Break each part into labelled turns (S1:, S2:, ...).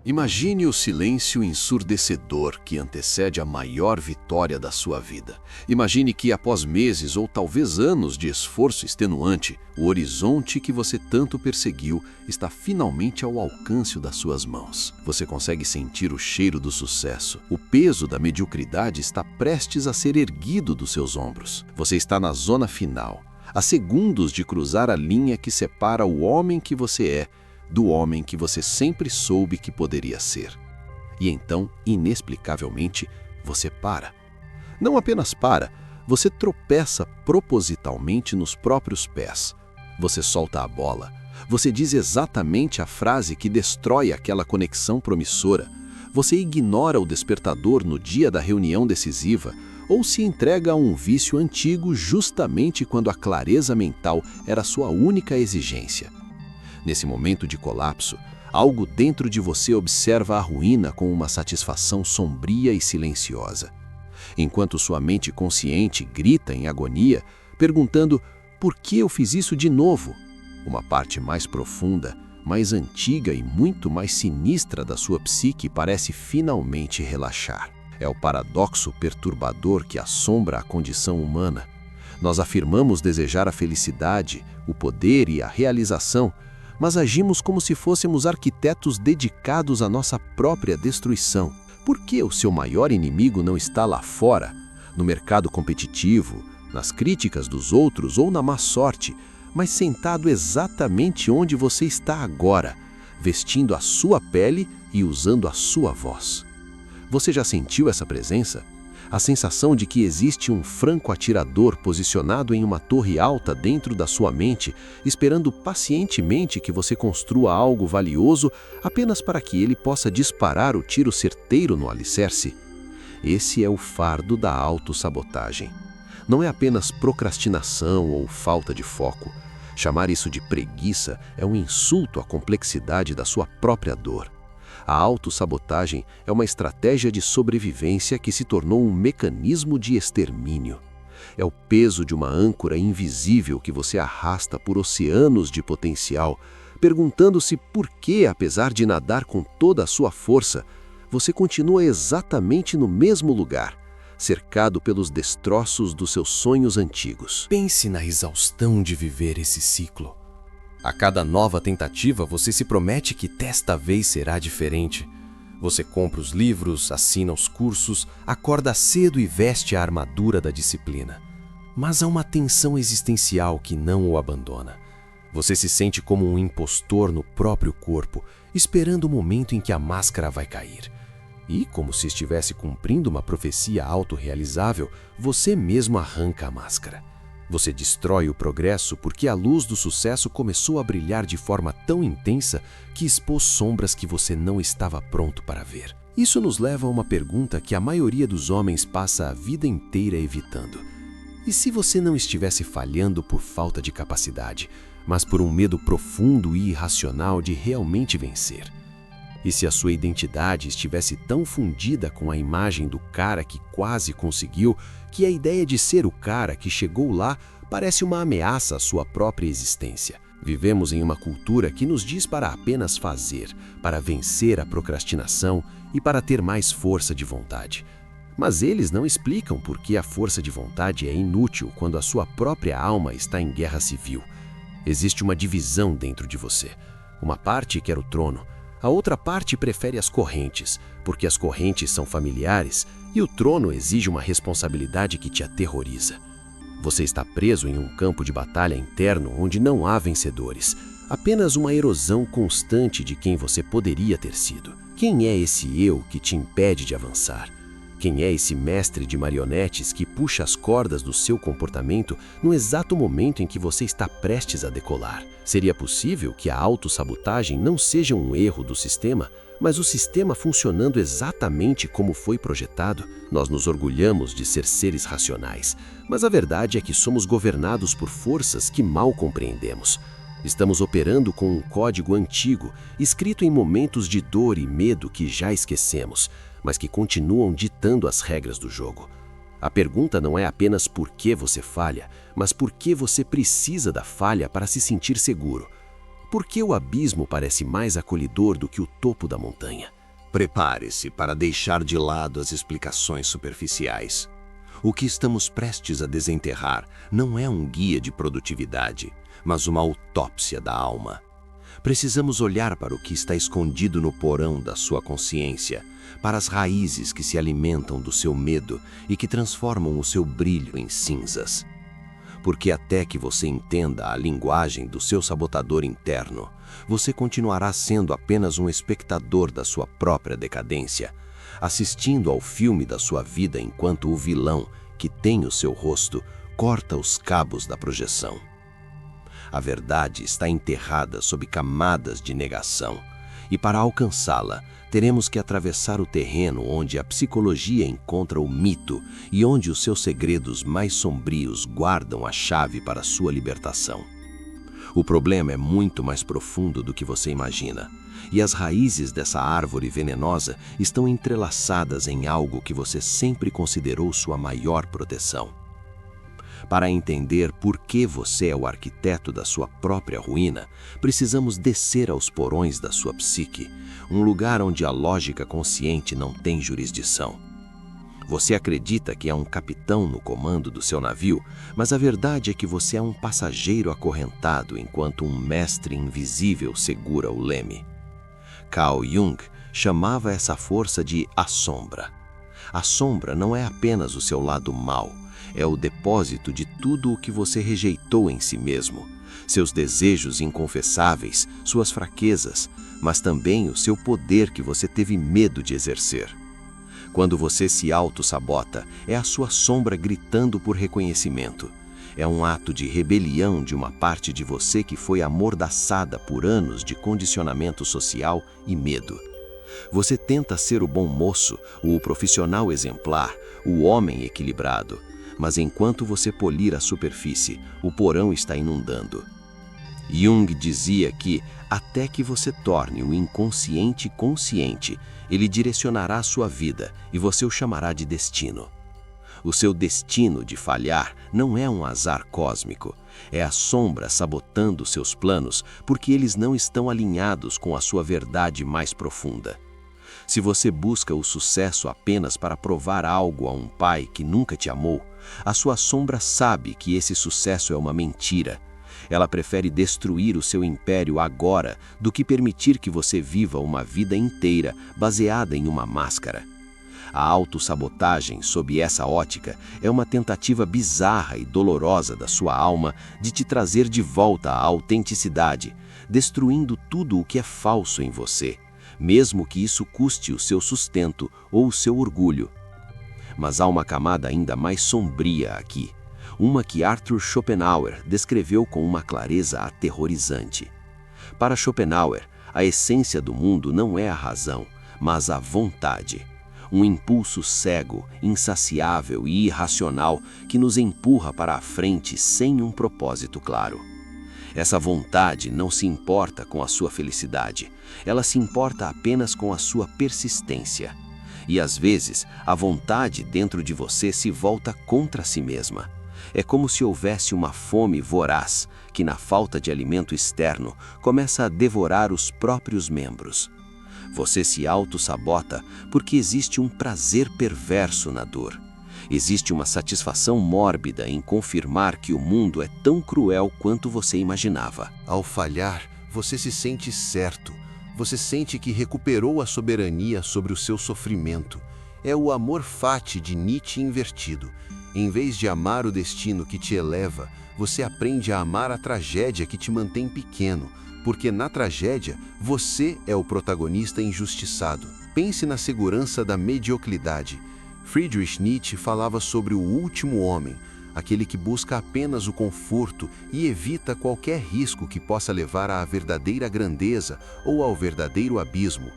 S1: Imagine o silêncio ensurdecedor que antecede a maior vitória da sua vida. Imagine que, após meses ou talvez anos de esforço extenuante, o horizonte que você tanto perseguiu está finalmente ao alcance das suas mãos. Você consegue sentir o cheiro do sucesso. O peso da mediocridade está prestes a ser erguido dos seus ombros. Você está na zona final, a segundos de cruzar a linha que separa o homem que você é do homem que você sempre soube que poderia ser. E então, inexplicavelmente, você para. Não apenas para, você tropeça propositalmente nos próprios pés. Você solta a bola. Você diz exatamente a frase que destrói aquela conexão promissora. Você ignora o despertador no dia da reunião decisiva ou se entrega a um vício antigo justamente quando a clareza mental era sua única exigência. Nesse momento de colapso, algo dentro de você observa a ruína com uma satisfação sombria e silenciosa. Enquanto sua mente consciente grita em agonia, perguntando: por que eu fiz isso de novo? Uma parte mais profunda, mais antiga e muito mais sinistra da sua psique parece finalmente relaxar. É o paradoxo perturbador que assombra a condição humana. Nós afirmamos desejar a felicidade, o poder e a realização, mas agimos como se fôssemos arquitetos dedicados à nossa própria destruição. Por que o seu maior inimigo não está lá fora, no mercado competitivo, nas críticas dos outros ou na má sorte, mas sentado exatamente onde você está agora, vestindo a sua pele e usando a sua voz? Você já sentiu essa presença? A sensação de que existe um franco atirador posicionado em uma torre alta dentro da sua mente, esperando pacientemente que você construa algo valioso apenas para que ele possa disparar o tiro certeiro no alicerce? Esse é o fardo da autossabotagem. Não é apenas procrastinação ou falta de foco. Chamar isso de preguiça é um insulto à complexidade da sua própria dor. A autossabotagem é uma estratégia de sobrevivência que se tornou um mecanismo de extermínio. É o peso de uma âncora invisível que você arrasta por oceanos de potencial, perguntando-se por que, apesar de nadar com toda a sua força, você continua exatamente no mesmo lugar, cercado pelos destroços dos seus sonhos antigos.
S2: Pense na exaustão de viver esse ciclo. A cada nova tentativa, você se promete que desta vez será diferente. Você compra os livros, assina os cursos, acorda cedo e veste a armadura da disciplina. Mas há uma tensão existencial que não o abandona. Você se sente como um impostor no próprio corpo, esperando o momento em que a máscara vai cair. E, como se estivesse cumprindo uma profecia autorrealizável, você mesmo arranca a máscara. Você destrói o progresso porque a luz do sucesso começou a brilhar de forma tão intensa que expôs sombras que você não estava pronto para ver. Isso nos leva a uma pergunta que a maioria dos homens passa a vida inteira evitando. E se você não estivesse falhando por falta de capacidade, mas por um medo profundo e irracional de realmente vencer? E se a sua identidade estivesse tão fundida com a imagem do cara que quase conseguiu, que a ideia de ser o cara que chegou lá parece uma ameaça à sua própria existência? Vivemos em uma cultura que nos diz para apenas fazer, para vencer a procrastinação e para ter mais força de vontade. Mas eles não explicam por que a força de vontade é inútil quando a sua própria alma está em guerra civil. Existe uma divisão dentro de você. Uma parte quer o trono. A outra parte prefere as correntes, porque as correntes são familiares e o trono exige uma responsabilidade que te aterroriza. Você está preso em um campo de batalha interno onde não há vencedores, apenas uma erosão constante de quem você poderia ter sido. Quem é esse eu que te impede de avançar? Quem é esse mestre de marionetes que puxa as cordas do seu comportamento no exato momento em que você está prestes a decolar? Seria possível que a autossabotagem não seja um erro do sistema, mas o sistema funcionando exatamente como foi projetado? Nós nos orgulhamos de ser seres racionais, mas a verdade é que somos governados por forças que mal compreendemos. Estamos operando com um código antigo, escrito em momentos de dor e medo que já esquecemos, mas que continuam ditando as regras do jogo. A pergunta não é apenas por que você falha, mas por que você precisa da falha para se sentir seguro. por que o abismo parece mais acolhedor do que o topo da montanha?
S3: Prepare-se para deixar de lado as explicações superficiais. O que estamos prestes a desenterrar não é um guia de produtividade, mas uma autópsia da alma. Precisamos olhar para o que está escondido no porão da sua consciência, para as raízes que se alimentam do seu medo e que transformam o seu brilho em cinzas. Porque até que você entenda a linguagem do seu sabotador interno, você continuará sendo apenas um espectador da sua própria decadência, assistindo ao filme da sua vida enquanto o vilão, que tem o seu rosto, corta os cabos da projeção. A verdade está enterrada sob camadas de negação, e para alcançá-la, teremos que atravessar o terreno onde a psicologia encontra o mito e onde os seus segredos mais sombrios guardam a chave para sua libertação. O problema é muito mais profundo do que você imagina, e as raízes dessa árvore venenosa estão entrelaçadas em algo que você sempre considerou sua maior proteção. Para entender por que você é o arquiteto da sua própria ruína, precisamos descer aos porões da sua psique, um lugar onde a lógica consciente não tem jurisdição. Você acredita que é um capitão no comando do seu navio, mas a verdade é que você é um passageiro acorrentado enquanto um mestre invisível segura o leme. Carl Jung chamava essa força de a sombra. A sombra não é apenas o seu lado mau, é o depósito de tudo o que você rejeitou em si mesmo, seus desejos inconfessáveis, suas fraquezas, mas também o seu poder que você teve medo de exercer. Quando você se auto-sabota, é a sua sombra gritando por reconhecimento. É um ato de rebelião de uma parte de você que foi amordaçada por anos de condicionamento social e medo. Você tenta ser o bom moço, o profissional exemplar, o homem equilibrado. Mas enquanto você polir a superfície, o porão está inundando. Jung dizia que, até que você torne o inconsciente consciente, ele direcionará a sua vida e você o chamará de destino. O seu destino de falhar não é um azar cósmico, é a sombra sabotando seus planos porque eles não estão alinhados com a sua verdade mais profunda. Se você busca o sucesso apenas para provar algo a um pai que nunca te amou, a sua sombra sabe que esse sucesso é uma mentira. Ela prefere destruir o seu império agora do que permitir que você viva uma vida inteira baseada em uma máscara. A autossabotagem, sob essa ótica, é uma tentativa bizarra e dolorosa da sua alma de te trazer de volta à autenticidade, destruindo tudo o que é falso em você, mesmo que isso custe o seu sustento ou o seu orgulho. Mas há uma camada ainda mais sombria aqui, uma que Arthur Schopenhauer descreveu com uma clareza aterrorizante. Para Schopenhauer, a essência do mundo não é a razão, mas a vontade. Um impulso cego, insaciável e irracional que nos empurra para a frente sem um propósito claro. Essa vontade não se importa com a sua felicidade, ela se importa apenas com a sua persistência. E às vezes, a vontade dentro de você se volta contra si mesma. É como se houvesse uma fome voraz, que na falta de alimento externo, começa a devorar os próprios membros. Você se auto-sabota porque existe um prazer perverso na dor. Existe uma satisfação mórbida em confirmar que o mundo é tão cruel quanto você imaginava. Ao falhar, você se sente certo. Você sente que recuperou a soberania sobre o seu sofrimento. É o amor fati de Nietzsche invertido. Em vez de amar o destino que te eleva, você aprende a amar a tragédia que te mantém pequeno, porque na tragédia, você é o protagonista injustiçado. Pense na segurança da mediocridade. Friedrich Nietzsche falava sobre o último homem, aquele que busca apenas o conforto e evita qualquer risco que possa levar à verdadeira grandeza ou ao verdadeiro abismo.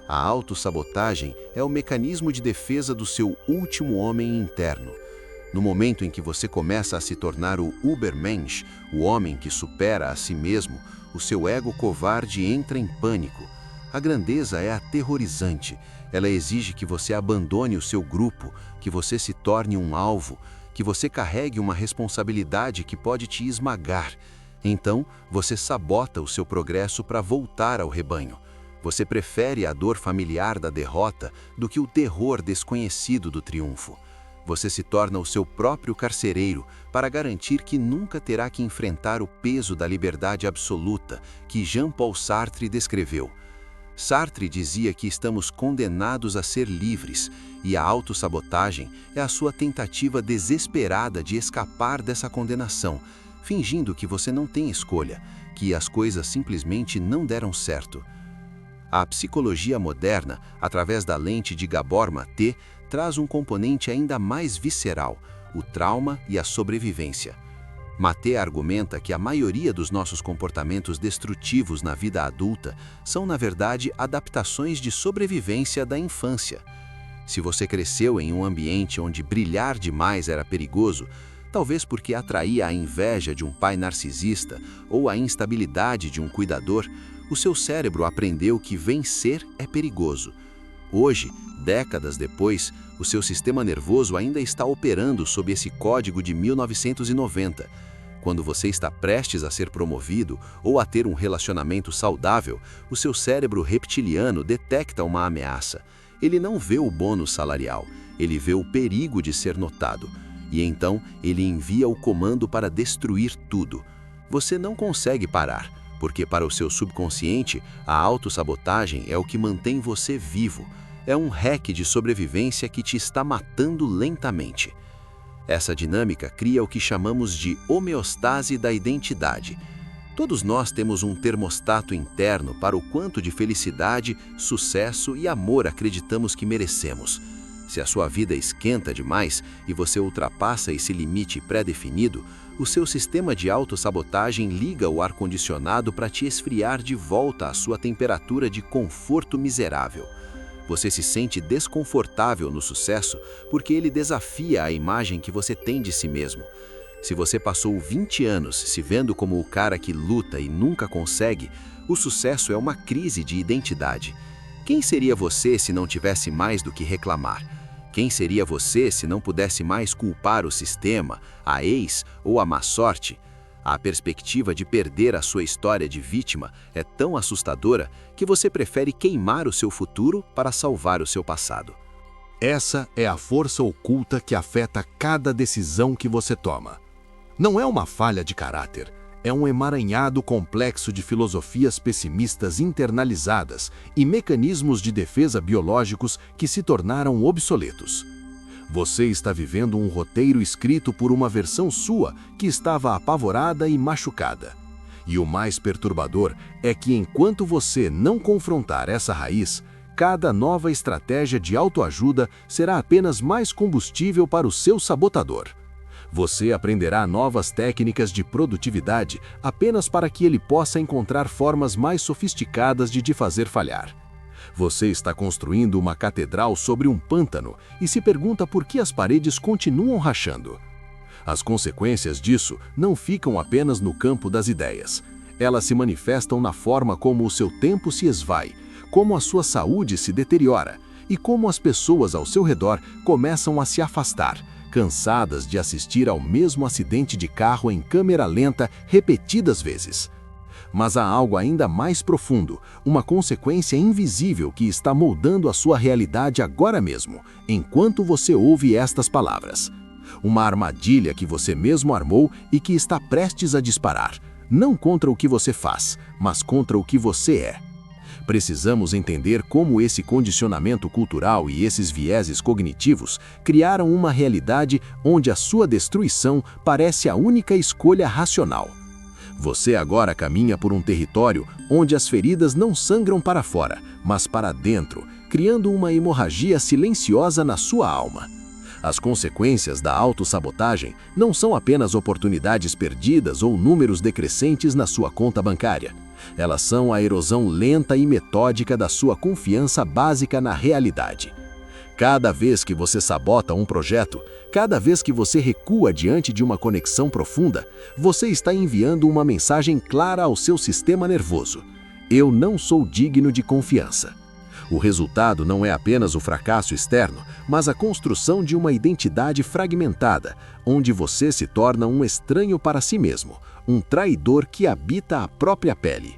S3: A autossabotagem é o mecanismo de defesa do seu último homem interno. No momento em que você começa a se tornar o Übermensch, o homem que supera a si mesmo, o seu ego covarde entra em pânico. A grandeza é aterrorizante. Ela exige que você abandone o seu grupo, que você se torne um alvo, que você carregue uma responsabilidade que pode te esmagar. Então, você sabota o seu progresso para voltar ao rebanho. Você prefere a dor familiar da derrota do que o terror desconhecido do triunfo. Você se torna o seu próprio carcereiro para garantir que nunca terá que enfrentar o peso da liberdade absoluta que Jean-Paul Sartre descreveu. Sartre dizia que estamos condenados a ser livres, e a autossabotagem é a sua tentativa desesperada de escapar dessa condenação, fingindo que você não tem escolha, que as coisas simplesmente não deram certo. A psicologia moderna, através da lente de Gabor Maté, traz um componente ainda mais visceral, o trauma e a sobrevivência. Maté argumenta que a maioria dos nossos comportamentos destrutivos na vida adulta são, na verdade, adaptações de sobrevivência da infância. Se você cresceu em um ambiente onde brilhar demais era perigoso, talvez porque atraía a inveja de um pai narcisista ou a instabilidade de um cuidador, o seu cérebro aprendeu que vencer é perigoso. Hoje, décadas depois, o seu sistema nervoso ainda está operando sob esse código de 1990. Quando você está prestes a ser promovido ou a ter um relacionamento saudável, o seu cérebro reptiliano detecta uma ameaça. Ele não vê o bônus salarial, ele vê o perigo de ser notado. E então, ele envia o comando para destruir tudo. Você não consegue parar, porque para o seu subconsciente, a autossabotagem é o que mantém você vivo. É um hack de sobrevivência que te está matando lentamente. Essa dinâmica cria o que chamamos de homeostase da identidade. Todos nós temos um termostato interno para o quanto de felicidade, sucesso e amor acreditamos que merecemos. Se a sua vida esquenta demais e você ultrapassa esse limite pré-definido, o seu sistema de autossabotagem liga o ar-condicionado para te esfriar de volta à sua temperatura de conforto miserável. Você se sente desconfortável no sucesso porque ele desafia a imagem que você tem de si mesmo. Se você passou 20 anos se vendo como o cara que luta e nunca consegue, o sucesso é uma crise de identidade. Quem seria você se não tivesse mais do que reclamar? Quem seria você se não pudesse mais culpar o sistema, a ex ou a má sorte? A perspectiva de perder a sua história de vítima é tão assustadora que você prefere queimar o seu futuro para salvar o seu passado.
S4: Essa é a força oculta que afeta cada decisão que você toma. Não é uma falha de caráter, é um emaranhado complexo de filosofias pessimistas internalizadas e mecanismos de defesa biológicos que se tornaram obsoletos. Você está vivendo um roteiro escrito por uma versão sua que estava apavorada e machucada. E o mais perturbador é que enquanto você não confrontar essa raiz, cada nova estratégia de autoajuda será apenas mais combustível para o seu sabotador. Você aprenderá novas técnicas de produtividade apenas para que ele possa encontrar formas mais sofisticadas de te fazer falhar. Você está construindo uma catedral sobre um pântano e se pergunta por que as paredes continuam rachando. As consequências disso não ficam apenas no campo das ideias. Elas se manifestam na forma como o seu tempo se esvai, como a sua saúde se deteriora e como as pessoas ao seu redor começam a se afastar, cansadas de assistir ao mesmo acidente de carro em câmera lenta repetidas vezes. Mas há algo ainda mais profundo, uma consequência invisível que está moldando a sua realidade agora mesmo, enquanto você ouve estas palavras. Uma armadilha que você mesmo armou e que está prestes a disparar, não contra o que você faz, mas contra o que você é. Precisamos entender como esse condicionamento cultural e esses vieses cognitivos criaram uma realidade onde a sua destruição parece a única escolha racional. Você agora caminha por um território onde as feridas não sangram para fora, mas para dentro, criando uma hemorragia silenciosa na sua alma. As consequências da autossabotagem não são apenas oportunidades perdidas ou números decrescentes na sua conta bancária. Elas são a erosão lenta e metódica da sua confiança básica na realidade. Cada vez que você sabota um projeto, cada vez que você recua diante de uma conexão profunda, você está enviando uma mensagem clara ao seu sistema nervoso. Eu não sou digno de confiança. O resultado não é apenas o fracasso externo, mas a construção de uma identidade fragmentada, onde você se torna um estranho para si mesmo, um traidor que habita a própria pele.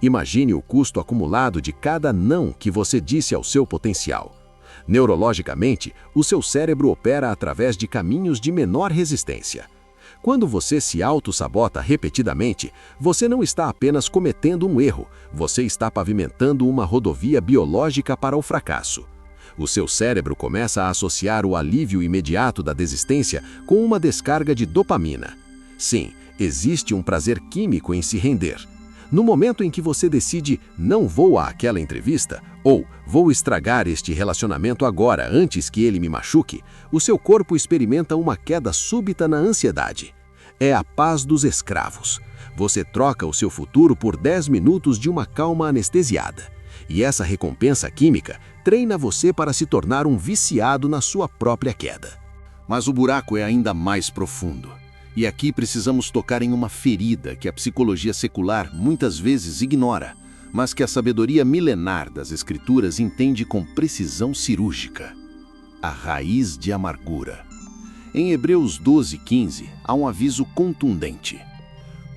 S4: Imagine o custo acumulado de cada não que você disse ao seu potencial. Neurologicamente, o seu cérebro opera através de caminhos de menor resistência. Quando você se auto-sabota repetidamente, você não está apenas cometendo um erro, você está pavimentando uma rodovia biológica para o fracasso. O seu cérebro começa a associar o alívio imediato da desistência com uma descarga de dopamina. Sim, existe um prazer químico em se render. No momento em que você decide não vou àquela entrevista ou vou estragar este relacionamento agora antes que ele me machuque, o seu corpo experimenta uma queda súbita na ansiedade. É a paz dos escravos. Você troca o seu futuro por 10 minutos de uma calma anestesiada. E essa recompensa química treina você para se tornar um viciado na sua própria queda.
S1: Mas o buraco é ainda mais profundo. E aqui precisamos tocar em uma ferida que a psicologia secular muitas vezes ignora, mas que a sabedoria milenar das escrituras entende com precisão cirúrgica. A raiz de amargura. Em Hebreus 12:15, há um aviso contundente.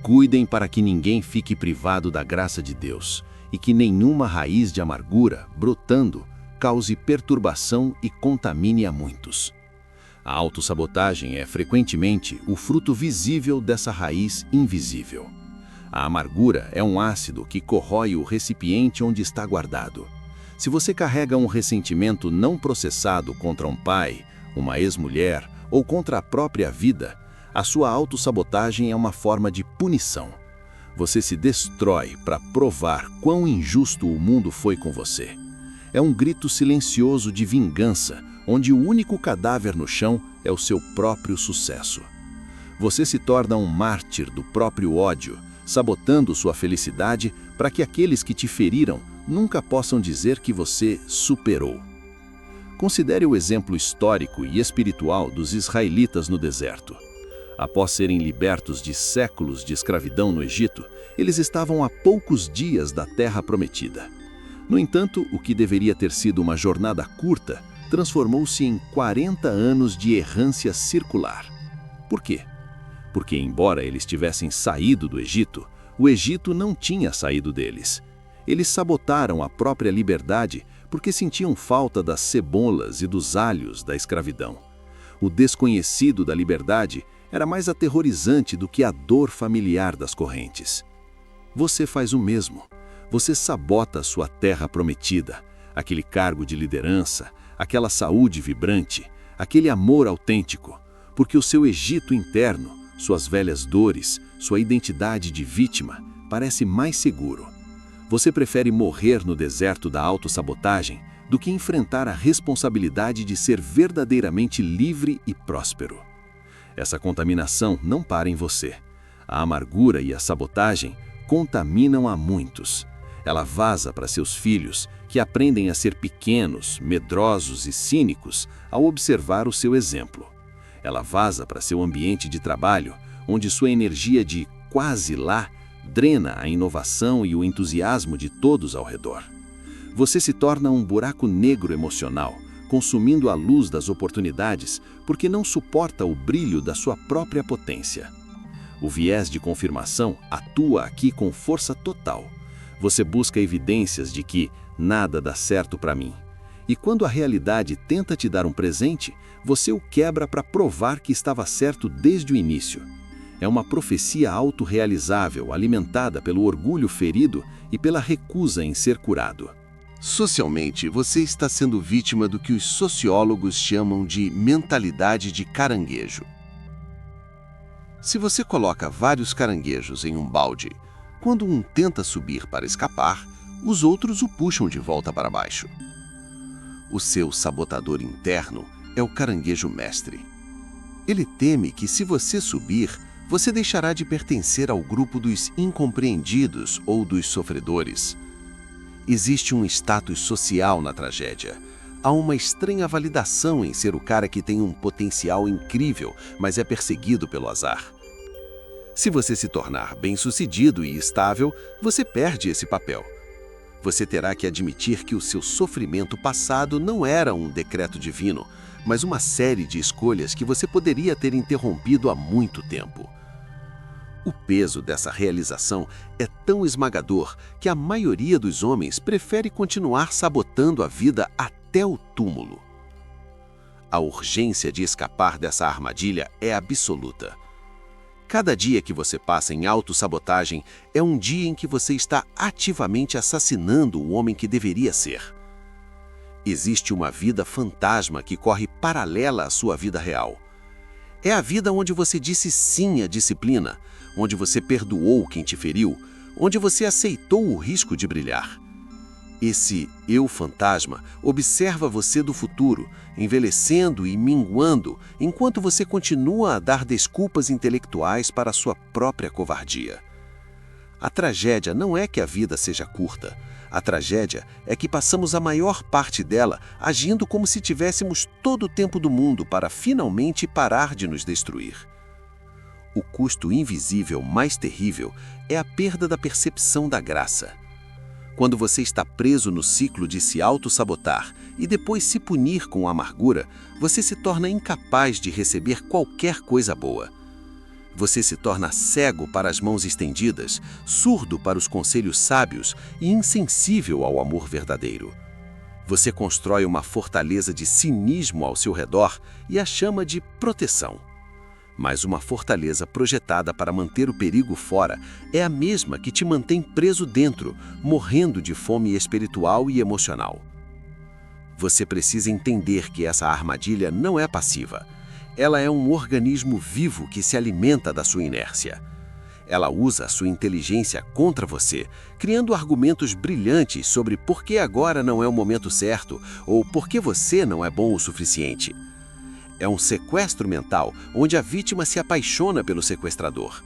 S1: Cuidem para que ninguém fique privado da graça de Deus, e que nenhuma raiz de amargura, brotando, cause perturbação e contamine a muitos. A autossabotagem é frequentemente o fruto visível dessa raiz invisível. A amargura é um ácido que corrói o recipiente onde está guardado. Se você carrega um ressentimento não processado contra um pai, uma ex-mulher ou contra a própria vida, a sua autossabotagem é uma forma de punição. Você se destrói para provar quão injusto o mundo foi com você. É um grito silencioso de vingança, onde o único cadáver no chão é o seu próprio sucesso. Você se torna um mártir do próprio ódio, sabotando sua felicidade para que aqueles que te feriram nunca possam dizer que você superou. Considere o exemplo histórico e espiritual dos israelitas no deserto. Após serem libertos de séculos de escravidão no Egito, eles estavam a poucos dias da Terra Prometida. No entanto, o que deveria ter sido uma jornada curta transformou-se em 40 anos de errância circular. Por quê? Porque, embora eles tivessem saído do Egito, o Egito não tinha saído deles. Eles sabotaram a própria liberdade porque sentiam falta das cebolas e dos alhos da escravidão. O desconhecido da liberdade era mais aterrorizante do que a dor familiar das correntes. Você faz o mesmo. Você sabota a sua terra prometida, aquele cargo de liderança, aquela saúde vibrante, aquele amor autêntico, porque o seu Egito interno, suas velhas dores, sua identidade de vítima, parece mais seguro. Você prefere morrer no deserto da autossabotagem do que enfrentar a responsabilidade de ser verdadeiramente livre e próspero. Essa contaminação não para em você. A amargura e a sabotagem contaminam a muitos. Ela vaza para seus filhos, que aprendem a ser pequenos, medrosos e cínicos ao observar o seu exemplo. Ela vaza para seu ambiente de trabalho, onde sua energia de quase lá drena a inovação e o entusiasmo de todos ao redor. Você se torna um buraco negro emocional, consumindo a luz das oportunidades porque não suporta o brilho da sua própria potência. O viés de confirmação atua aqui com força total. Você busca evidências de que nada dá certo para mim. E quando a realidade tenta te dar um presente, você o quebra para provar que estava certo desde o início. É uma profecia autorrealizável, alimentada pelo orgulho ferido e pela recusa em ser curado.
S3: Socialmente, você está sendo vítima do que os sociólogos chamam de mentalidade de caranguejo. Se você coloca vários caranguejos em um balde, quando um tenta subir para escapar, os outros o puxam de volta para baixo. O seu sabotador interno é o caranguejo mestre. Ele teme que, se você subir, você deixará de pertencer ao grupo dos incompreendidos ou dos sofredores. Existe um status social na tragédia. Há uma estranha validação em ser o cara que tem um potencial incrível, mas é perseguido pelo azar. Se você se tornar bem-sucedido e estável, você perde esse papel. Você terá que admitir que o seu sofrimento passado não era um decreto divino, mas uma série de escolhas que você poderia ter interrompido há muito tempo.
S1: O peso dessa realização é tão esmagador que a maioria dos homens prefere continuar sabotando a vida até o túmulo. A urgência de escapar dessa armadilha é absoluta. Cada dia que você passa em autossabotagem é um dia em que você está ativamente assassinando o homem que deveria ser. Existe uma vida fantasma que corre paralela à sua vida real. É a vida onde você disse sim à disciplina, onde você perdoou quem te feriu, onde você aceitou o risco de brilhar. Esse eu fantasma observa você do futuro, envelhecendo e minguando, enquanto você continua a dar desculpas intelectuais para a sua própria covardia. A tragédia não é que a vida seja curta. A tragédia é que passamos a maior parte dela agindo como se tivéssemos todo o tempo do mundo para finalmente parar de nos destruir. O custo invisível mais terrível é a perda da percepção da graça. Quando você está preso no ciclo de se auto-sabotar e depois se punir com amargura, você se torna incapaz de receber qualquer coisa boa. Você se torna cego para as mãos estendidas, surdo para os conselhos sábios e insensível ao amor verdadeiro. Você constrói uma fortaleza de cinismo ao seu redor e a chama de proteção. Mas uma fortaleza projetada para manter o perigo fora é a mesma que te mantém preso dentro, morrendo de fome espiritual e emocional. Você precisa entender que essa armadilha não é passiva. Ela é um organismo vivo que se alimenta da sua inércia. Ela usa a sua inteligência contra você, criando argumentos brilhantes sobre por que agora não é o momento certo ou por que você não é bom o suficiente. É um sequestro mental onde a vítima se apaixona pelo sequestrador.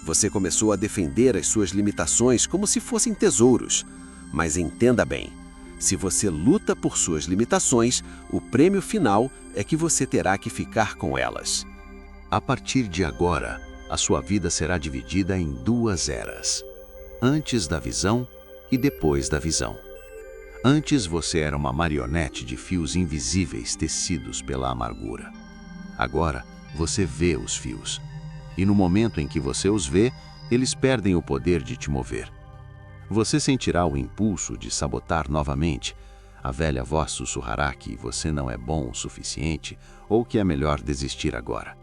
S1: Você começou a defender as suas limitações como se fossem tesouros. Mas entenda bem, se você luta por suas limitações, o prêmio final é que você terá que ficar com elas.
S3: A partir de agora, a sua vida será dividida em duas eras: antes da visão e depois da visão. Antes você era uma marionete de fios invisíveis tecidos pela amargura. Agora você vê os fios. E no momento em que você os vê, eles perdem o poder de te mover. Você sentirá o impulso de sabotar novamente. A velha voz sussurrará que você não é bom o suficiente ou que é melhor desistir agora.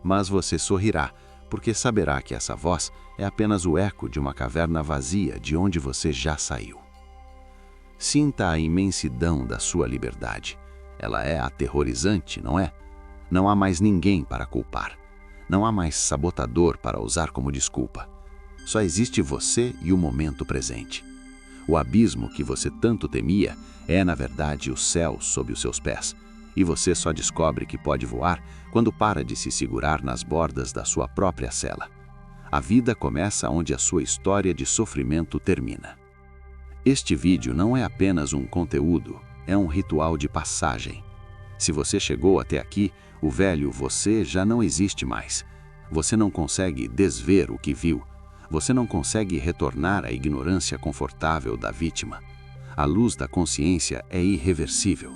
S3: Mas você sorrirá, porque saberá que essa voz é apenas o eco de uma caverna vazia de onde você já saiu. Sinta a imensidão da sua liberdade. Ela é aterrorizante, não é? Não há mais ninguém para culpar. Não há mais sabotador para usar como desculpa. Só existe você e o momento presente. O abismo que você tanto temia é, na verdade, o céu sob os seus pés. E você só descobre que pode voar quando para de se segurar nas bordas da sua própria cela. A vida começa onde a sua história de sofrimento termina. Este vídeo não é apenas um conteúdo, é um ritual de passagem. Se você chegou até aqui, o velho você já não existe mais. Você não consegue desver o que viu. Você não consegue retornar à ignorância confortável da vítima. A luz da consciência é irreversível.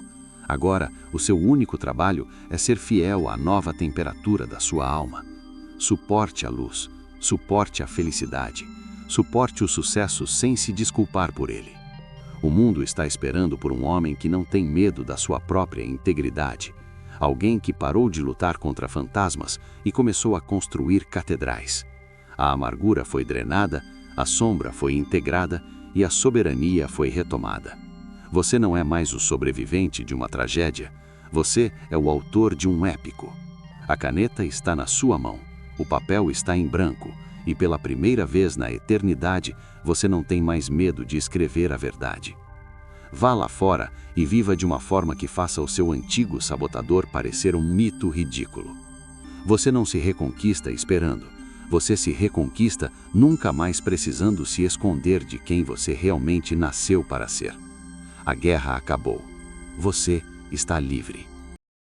S3: Agora, o seu único trabalho é ser fiel à nova temperatura da sua alma. Suporte a luz, suporte a felicidade. Suporte o sucesso sem se desculpar por ele. O mundo está esperando por um homem que não tem medo da sua própria integridade. Alguém que parou de lutar contra fantasmas e começou a construir catedrais. A amargura foi drenada, a sombra foi integrada e a soberania foi retomada. Você não é mais o sobrevivente de uma tragédia. Você é o autor de um épico. A caneta está na sua mão. O papel está em branco. E pela primeira vez na eternidade, você não tem mais medo de escrever a verdade. Vá lá fora e viva de uma forma que faça o seu antigo sabotador parecer um mito ridículo. Você não se reconquista esperando. Você se reconquista nunca mais precisando se esconder de quem você realmente nasceu para ser. A guerra acabou. Você está livre.